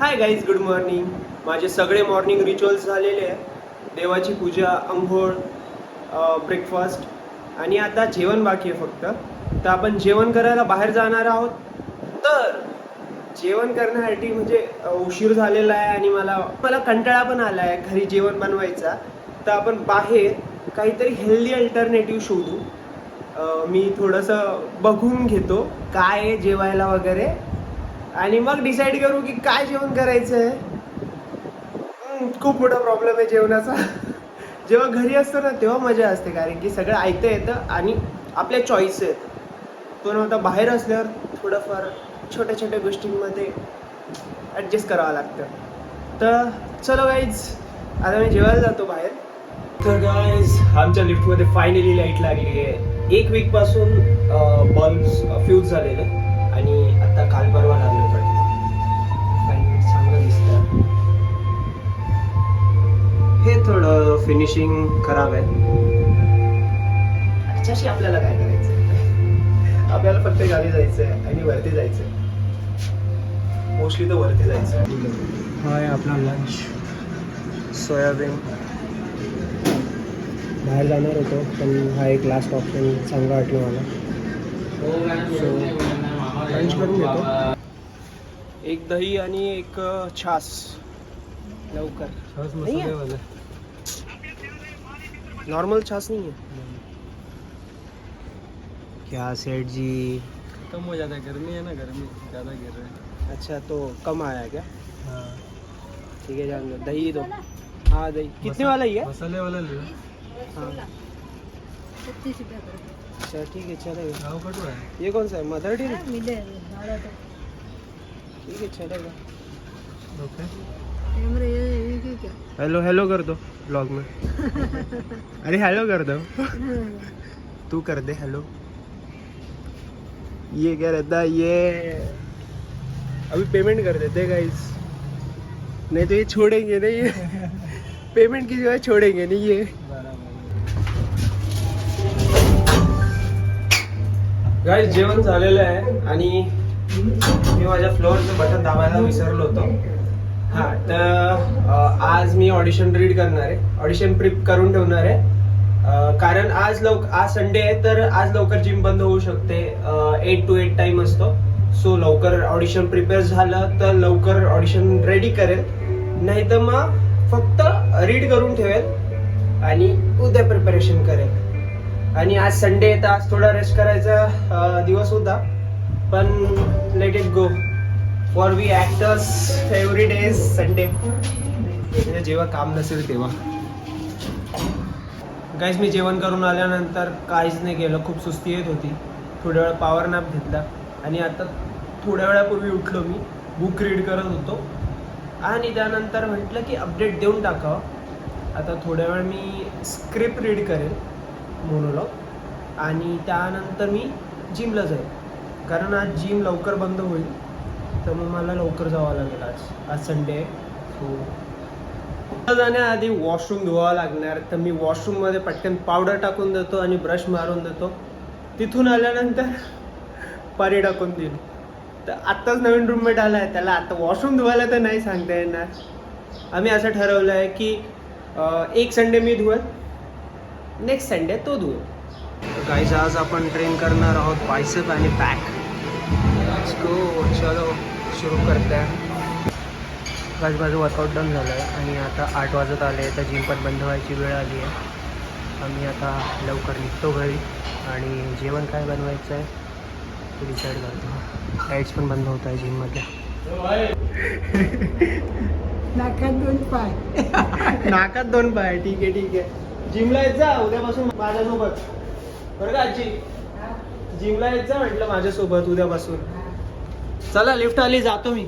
Hi guys, good morning. माझे सगळे morning rituals झालेले आहे. देवाची पूजा, अंघोळ, ब्रेकफास्ट आणि आता जेवण बाकी आहे फक्त. तर आपण जेवण करायला बाहेर जाणार आहोत. तर जेवण करण्यासाठी म्हणजे उशीर झालेला आहे आणि मला कंटाळा पण आला आहे घरी जेवण बनवायचा. तर आपण बाहेर काहीतरी हेल्दी अल्टरनेटिव्ह शोधू. मी थोडंसं बघून घेतो काय आहे जेवायला वगैरे आणि मग डिसाईड करू की काय जेवण करायचं आहे. खूप मोठा प्रॉब्लेम आहे जेवणाचा. जेव्हा घरी असतो ना तेव्हा मजा असते, कारण की सगळं ऐकतं येतं आणि आपल्या चॉईस आहेत. पण आता बाहेर असल्यावर थोडंफार छोट्या छोट्या गोष्टींमध्ये ॲडजस्ट करावं लागतं. तर चलो गाईज, आता मी जेवायला जातो बाहेर. तर गाईज, आमच्या लिफ्टमध्ये फायनली लाईट लागली आहे. 1 वीकपासून बल्ब फ्यूज झालेले आणि आता काल परवा लागले पडलं. आणि चांगलं दिसतं. हे थोडं फिनिशिंग खराब आहे. त्याच्याशी आपल्याला काय करायचं आहे? आपल्याला फक्त गावी जायचं आहे आणि वरती जायचं आहे. मोस्टली तर वरती जायचं आहे. हाय आपला लंच, सोयाबीन. बाहेर जाणार होतो पण हा एक लास्ट ऑप्शन चांगला वाटलं मला. सो लंच करून घेतो. एक दही आणि एक छास. लवकर नॉर्मल छास नहीं है क्या सेठ जी? कम हो जाता है, गर्मी है ना, गर्मी ज़्यादा गिर रहा है. अच्छा, तो कम आया क्या? हाँ, ठीक है, जान दो. दही दो. हाँ दही कितने वाला ही है? मसाले वाला ले. हाँ 36 रुपये कर. अच्छा ठीक है, चलेगा. गाँव कटवा है. ये कौन सा है? Mother dairy. मिले भाड़ा तो ठीक है, चलेगा. ओके. कैमरे ये की क्या. हेलो हेलो कर दो ब्लॉग में. अरे हेलो कर दो. तू कर दे हेलो. ये क्या रहता है ये? अभी पेमेंट कर देते गाइस, नहीं तो ये छोड़ेंगे नहीं. ये पेमेंट की जगह छोड़ेंगे नहीं ये. गाइस, जेवण झालेलं आहे आणि मी माझ्या फ्लोअरचं बटन दाबायला विसरलो होतो. हां, तर आज मी ऑडिशन रीड करणार आहे, ऑडिशन प्रिप करून ठेवणार आहे. कारण आज संडे आहे, तर आज लवकर जिम बंद होऊ शकते. 8 to 8 टाइम असतो. सो लवकर ऑडिशन प्रिपेअर झालं तर लवकर ऑडिशन रेडी करेल, नाही तर मग फक्त रीड करून ठेवेल आणि उद्या प्रिपरेशन करेल. आणि आज संडे आहे तर आज थोडा रेस्ट करायचा दिवस होता, पण let it go. For we actors favourite is Sunday, म्हणजे जेव्हा काम नसेल तेव्हा. गाईज, मी जेवण करून आल्यानंतर काहीच नाही केलं, खूप सुस्ती येत होती. थोड्या वेळ पॉवर नॅप घेतला आणि आता थोड्या वेळापूर्वी उठलो. मी बुक रीड करत होतो आणि त्यानंतर म्हटलं की अपडेट देऊन टाकावं. आता थोड्या वेळ मी स्क्रिप्ट रीड करेल, मोनोलॉग, आणि त्यानंतर मी जिमला जाईल. कारण आज जिम लवकर बंद होईल, तर मग मला लवकर जावं लागेल. आज संडे आहे. सो जाण्याआधी वॉशरूम धुवावं लागणार, तर मी वॉशरूममध्ये पटकन पावडर टाकून देतो आणि ब्रश मारून देतो. तिथून आल्यानंतर पाणी टाकून देईल. तर आत्ताच नवीन रूममेट आला आहे, त्याला आता वॉशरूम धुवायला तर नाही सांगता येणार. आम्ही असं ठरवलं आहे की एक संडे मी धुवेल, नेक्स्ट संडे तो धुवेल. गाईज, आज आपण ट्रेन करणार आहोत बायसेप आणि बॅक. चलो सुरू करते आहे. गाईज, माझं वर्कआउट डन झालं आहे आणि आता 8 वाजत आले, तर जिम पण बंद व्हायची वेळ आली आहे. आम्ही आता लवकर निघतो घरी आणि जेवण काय बनवायचं आहे ते डिसाईड करतो. लाईट्स पण बंद होत आहे जिममधल्या. नाकात 2 पाय. नाकात 2 पाय. ठीक आहे ठीक आहे. जिमला येत जा उद्यापासून माझ्यासोबत, बरं का आजी? जिमला येत जा म्हटलं माझ्यासोबत उद्यापासून. चला, लिफ्ट आली, जातो मी.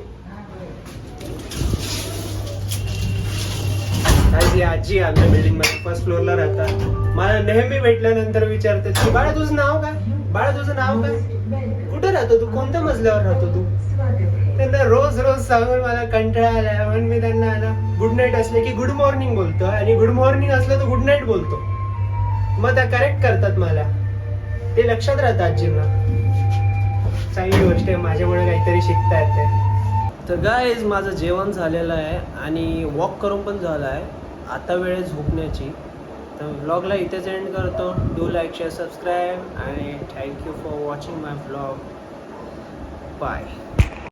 आजी आमच्या बिल्डिंग मध्ये फर्स्ट फ्लोअरला राहतात. मला नेहमी भेटल्यानंतर विचारते की बाळा तुझं नाव काय, बाळा तुझं नाव काय, कुठे राहतो तू, कोणत्या मजल्यावर राहतो तू. त्यांना रोज रोज सांगून मला कंटाळा आलाय. म्हणून मी त्यांना ना गुड नाईट असले की गुड मॉर्निंग बोलतो आणि गुड मॉर्निंग असलं तर गुड नाईट बोलतो. मग त्या करेक्ट करतात मला, ते लक्षात राहतं आजींना. चांगली गोष्ट आहे, माझ्यामुळे काहीतरी शिकता येते. तर गाईज माझं जेवण झालेलं आहे आणि वॉक करून पण झालं आहे. आता वेळ आहे झोपण्याची. तर व्लॉगला इथेच एंड करतो. डू लाईक शेअर सबस्क्राईब आणि thank you for watching my vlog. Bye.